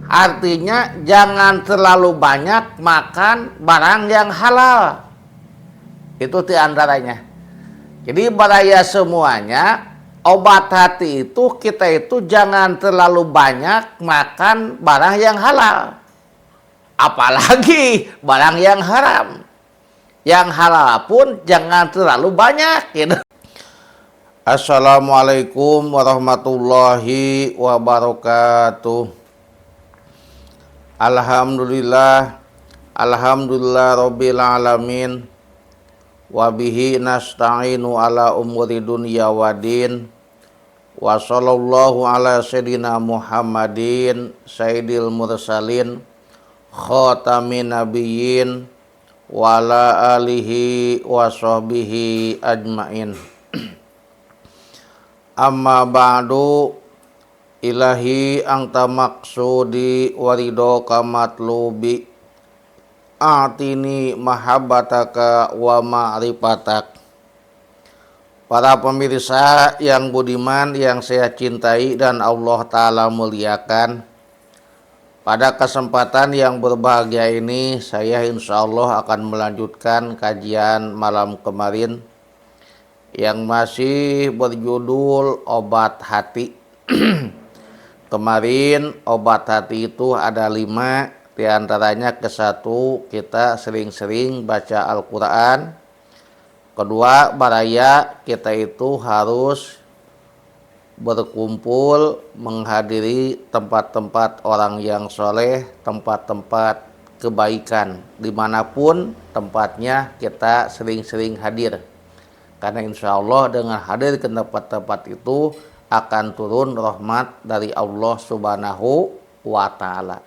Artinya jangan terlalu banyak makan barang yang halal. Itu diantaranya. Jadi baraya semuanya, obat hati itu kita itu jangan terlalu banyak makan barang yang halal. Apalagi barang yang haram. Yang halal pun jangan terlalu banyak gitu. Assalamualaikum warahmatullahi wabarakatuh. Alhamdulillah rabbil alamin. Wabihi nasta'inu ala umuri dunya wadin. Wa sallallahu ala sayyidina Muhammadin sayyidil mursalin khatamin nabiyyin wa ala alihi wa sahbihi ajmain. Amma ba'du, ilahi anta maksudi warido kamatlubi a'tini mahabbataka wa ma'rifatak. Para pemirsa yang budiman, yang saya cintai dan Allah Ta'ala muliakan, pada kesempatan yang berbahagia ini saya insya Allah akan melanjutkan kajian malam kemarin yang masih berjudul obat hati. Kemarin obat hati itu ada 5, diantaranya ke-1 kita sering-sering baca Al-Quran. Kedua, baraya kita itu harus berkumpul menghadiri tempat-tempat orang yang soleh, tempat-tempat kebaikan, dimanapun tempatnya kita sering-sering hadir. Karena insya Allah dengan hadir ke tempat-tempat itu akan turun rahmat dari Allah Subhanahu wa Ta'ala.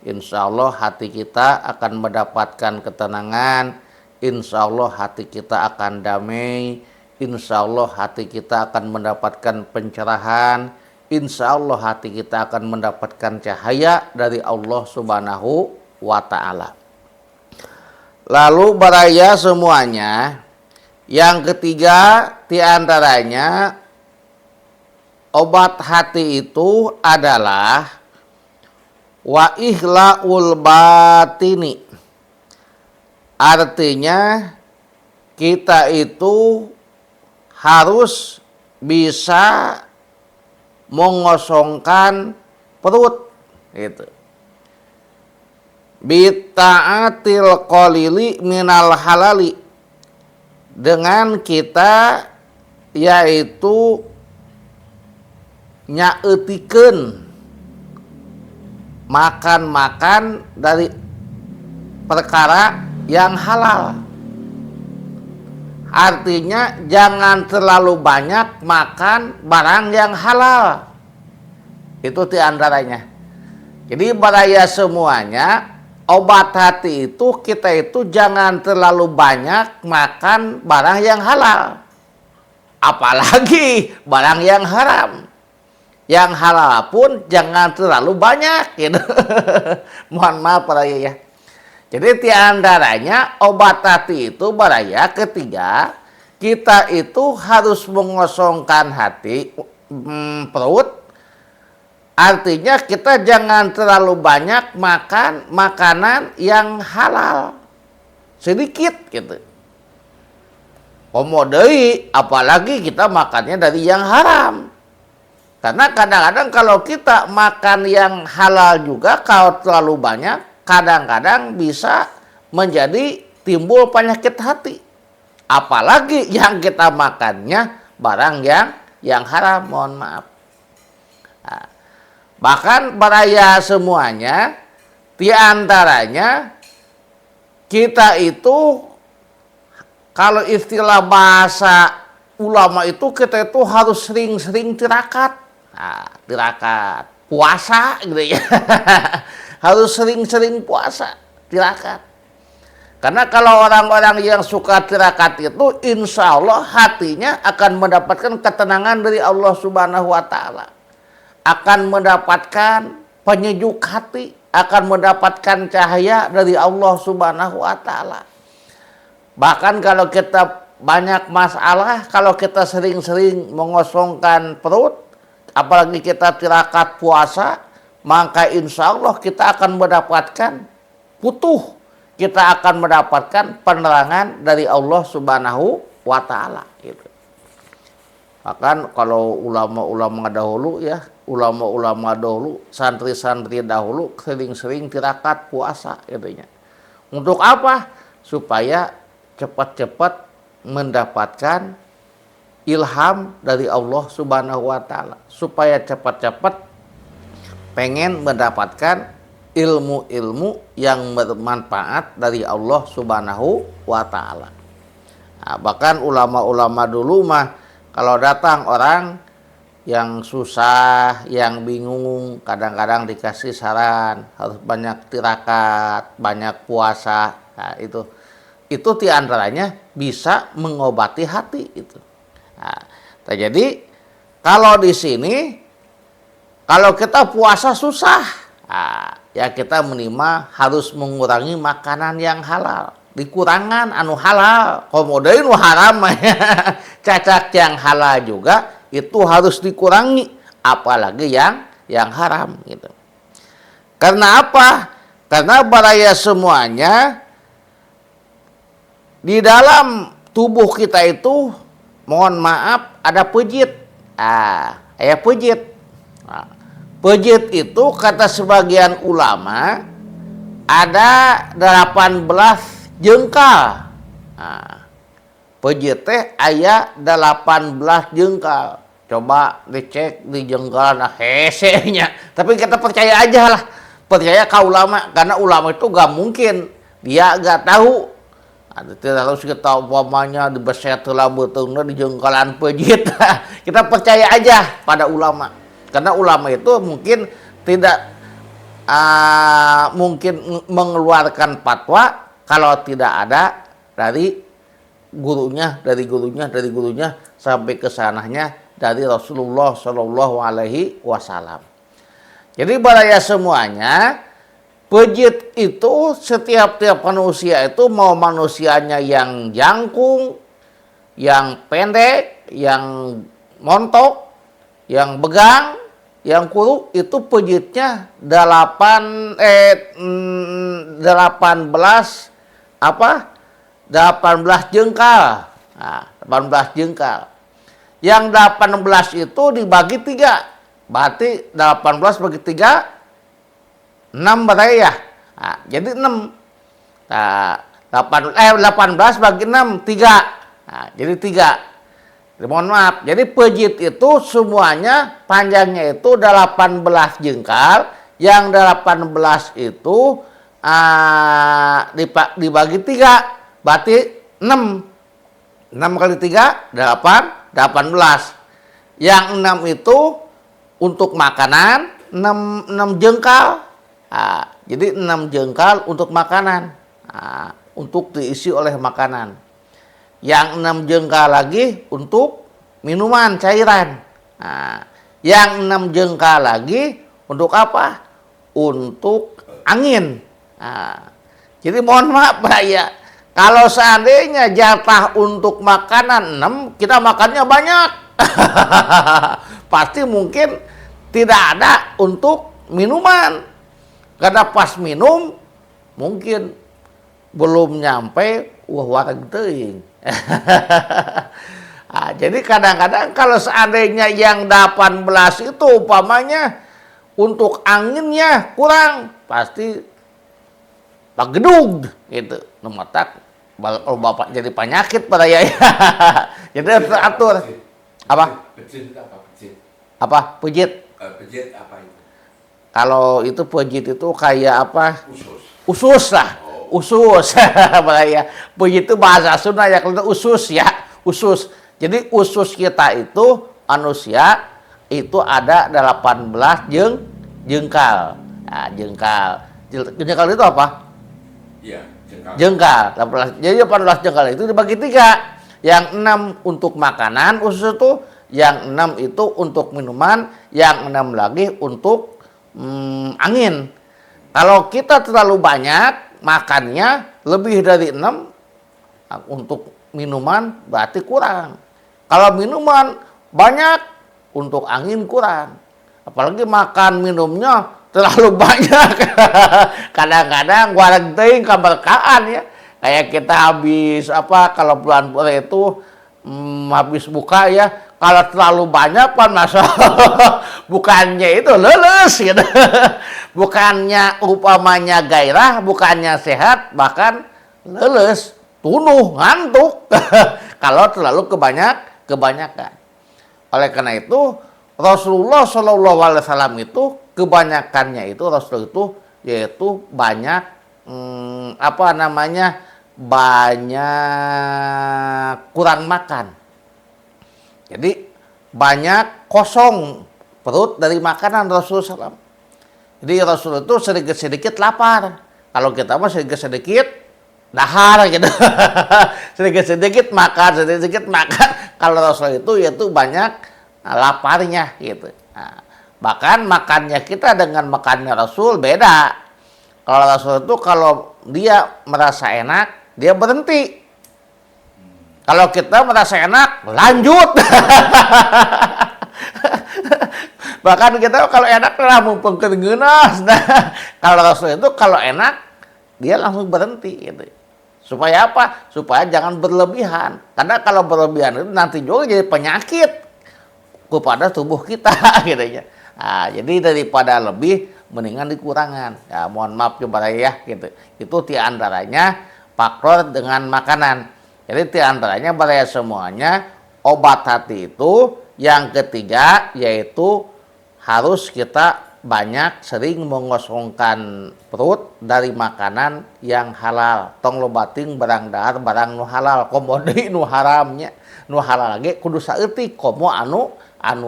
Insya Allah hati kita akan mendapatkan ketenangan, insya Allah hati kita akan damai, insya Allah hati kita akan mendapatkan pencerahan, insya Allah hati kita akan mendapatkan cahaya dari Allah Subhanahu wa Ta'ala. Lalu baraya semuanya, yang ketiga diantaranya obat hati itu adalah wa ihla'ul batini. Artinya kita itu harus bisa mengosongkan perut gitu. Bita'atil qalili minal halali, dengan kita yaitu nyaetikeun makan dari perkara yang halal. Artinya jangan terlalu banyak makan barang yang halal. Itu diantaranya. Jadi baraya semuanya, obat hati itu kita itu jangan terlalu banyak makan barang yang halal. Apalagi barang yang haram. Yang halal pun jangan terlalu banyak gitu. Mohon maaf para ya. Jadi diantaranya obat hati itu baraya ketiga, kita itu harus mengosongkan hati, perut. Artinya kita jangan terlalu banyak makan makanan yang halal, sedikit gitu. Komodai, apalagi kita makannya dari yang haram. Karena kadang-kadang kalau kita makan yang halal juga, kalau terlalu banyak, kadang-kadang bisa menjadi timbul penyakit hati. Apalagi yang kita makannya barang yang haram, mohon maaf. Nah, bahkan baraya semuanya, diantaranya kita itu, kalau istilah bahasa ulama itu, kita itu harus sering-sering tirakat. Nah, tirakat puasa gitu ya. Harus sering-sering puasa, tirakat. Karena kalau orang-orang yang suka tirakat itu, insya Allah hatinya akan mendapatkan ketenangan dari Allah Subhanahu wa Ta'ala. Akan mendapatkan penyejuk hati, akan mendapatkan cahaya dari Allah Subhanahu wa Ta'ala. Bahkan kalau kita banyak masalah, kalau kita sering-sering mengosongkan perut, apalagi kita tirakat puasa, maka insya Allah kita akan mendapatkan putuh, kita akan mendapatkan penerangan dari Allah Subhanahu wa Ta'ala. Gitu. Bahkan kalau ulama-ulama dahulu ya, ulama-ulama dahulu, santri-santri dahulu sering-sering tirakat puasa gitu. Untuk apa? Supaya cepat-cepat mendapatkan ilham dari Allah Subhanahu wa Ta'ala, supaya cepat-cepat pengen mendapatkan ilmu-ilmu yang bermanfaat dari Allah Subhanahu wa Ta'ala. Nah, bahkan ulama-ulama dulu mah kalau datang orang yang susah, yang bingung, kadang-kadang dikasih saran harus banyak tirakat, banyak puasa. Nah, itu diantaranya bisa mengobati hati itu. Nah, jadi kalau di sini kalau kita puasa susah, ya kita minimal harus mengurangi makanan yang halal. Dikurangan anu halal, komodain haram ya. Cacak yang halal juga itu harus dikurangi, apalagi yang haram gitu. Karena apa? Karena baraya semuanya di dalam tubuh kita itu, mohon maaf, ada pejit. Ada pejit. Pejit itu kata sebagian ulama ada 18 jengkal. Pejit teh aya 18 jengkal. Coba dicek di jengkalan hesenya. Tapi kita percaya aja lah. Percaya ke ulama, karena ulama itu gak mungkin dia gak tahu. Tidak harus kita umpamanya dibeset lah betulnya di jengkalan pejit. Kita percaya aja pada ulama. Karena ulama itu mungkin tidak mungkin mengeluarkan fatwa kalau tidak ada dari gurunya sampai ke sanahnya dari Rasulullah Shallallahu Alaihi Wasallam. Jadi baraya semuanya, pejit itu setiap manusia itu, mau manusianya yang jangkung, yang pendek, yang montok, yang begang, yang kuru, itu pejitnya 18 jengkal. Nah, 18 jengkal. Yang 18 itu dibagi 3. Berarti 18 bagi 3 6 berarti ya. Nah, jadi 6. Nah, 18 bagi 6 3. Nah, jadi 3. Mohon maaf, jadi pejit itu semuanya panjangnya itu 18 jengkal, yang 18 itu dibagi 3, berarti 6. 6 kali 3, 18. Yang 6 itu untuk makanan, 6 jengkal. Jadi 6 jengkal untuk makanan, untuk diisi oleh makanan. Yang 6 jengkal lagi untuk minuman cairan. Yang 6 jengkal lagi untuk apa? Untuk angin. Jadi mohon maaf Pak ya, kalau seandainya jatah untuk makanan 6, kita makannya banyak. Pasti mungkin tidak ada untuk minuman. Karena pas minum mungkin belum nyampe wareg teuing. Jadi kadang-kadang kalau seandainya yang 18 itu umpamanya untuk anginnya kurang, pasti Pak Gedung gitu. Nematak kalau Bapak jadi penyakit pada ya. Jadi harus teratur. Apa? Pejit apa pejit? Apa? Pejit. Pejit apa itu? Kalau itu pejit itu kayak apa? Usus. Usus lah. Usus. Bahaya. Begitu bahasa Sunda ya, kalau usus ya, usus. Jadi usus kita itu manusia itu ada 18 jengkal. Nah, jengkal. Jengkal itu apa? Iya, jengkal. Jengkal. 18. Jadi 18 jengkal itu dibagi 3. Yang 6 untuk makanan usus itu, yang 6 itu untuk minuman, yang 6 lagi untuk angin. Kalau kita terlalu banyak makannya lebih dari 6, untuk minuman berarti kurang. Kalau minuman banyak, untuk angin kurang. Apalagi makan minumnya terlalu banyak. Kadang-kadang wareg teuing keberkahan ya. Kayak kita habis kalau bulan puasa itu habis buka ya, kalau terlalu banyak pan masa bukannya itu leles gitu. Bukannya upamanya gairah, bukannya sehat, bahkan leles, tunuh, ngantuk. Kalau terlalu kebanyakan. Oleh karena itu Rasulullah Shallallahu Alaihi Wasallam itu kebanyakannya itu Rasul itu yaitu banyak banyak kurang makan. Jadi banyak kosong perut dari makanan Rasulullah SAW. Jadi Rasul itu sedikit-sedikit lapar. Kalau kita mah sedikit-sedikit dahar gitu. Sedikit-sedikit makan, sedikit-sedikit makan. Kalau Rasul itu yaitu banyak laparnya gitu. Nah, bahkan makannya kita dengan makannya Rasul beda. Kalau Rasul itu kalau dia merasa enak, dia berhenti. Kalau kita merasa enak, lanjut. Bahkan kita kalau enak lah mumpung kegenas. Nah, kalau Rasul itu kalau enak, dia langsung berhenti gitu. Supaya apa? Supaya jangan berlebihan. Karena kalau berlebihan itu nanti juga jadi penyakit kepada tubuh kita gitu ya. Nah, jadi daripada lebih mendingan dikurangan. Ya mohon maaf coba ya gitu. Itu diantaranya faktor dengan makanan. Jadi diantaranya baraya semuanya obat hati itu. Yang ketiga yaitu harus kita banyak sering mengosongkan perut dari makanan yang halal. Tong lobating barang dahar barang nu halal, komo deui nu haramnya. Nu halal lagi kudu saeutik komo anu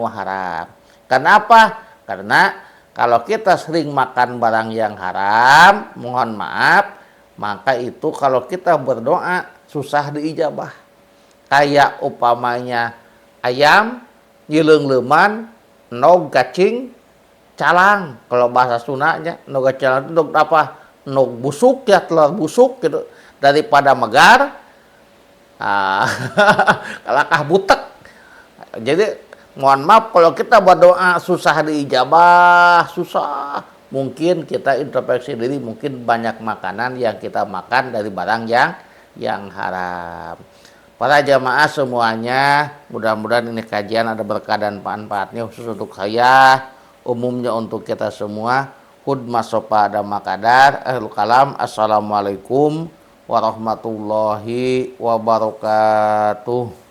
haram. Kenapa? Karena kalau kita sering makan barang yang haram, mohon maaf, maka itu kalau kita berdoa susah diijabah. Kayak upamanya ayam, nyileung-leuman, nog cacing, calang. Kalau bahasa Sundanya, nog calang itu apa? Nog busuk ya, telur busuk gitu. Daripada megar, kalakah butek. Jadi mohon maaf kalau kita berdoa susah diijabah, susah. Mungkin kita introspeksi diri, mungkin banyak makanan yang kita makan dari barang yang haram. Para jamaah semuanya, mudah-mudahan ini kajian ada berkah dan manfaatnya khusus untuk saya, umumnya untuk kita semua. Hudma sopa ada makadar. Ahlul kalam. Assalamualaikum warahmatullahi wabarakatuh.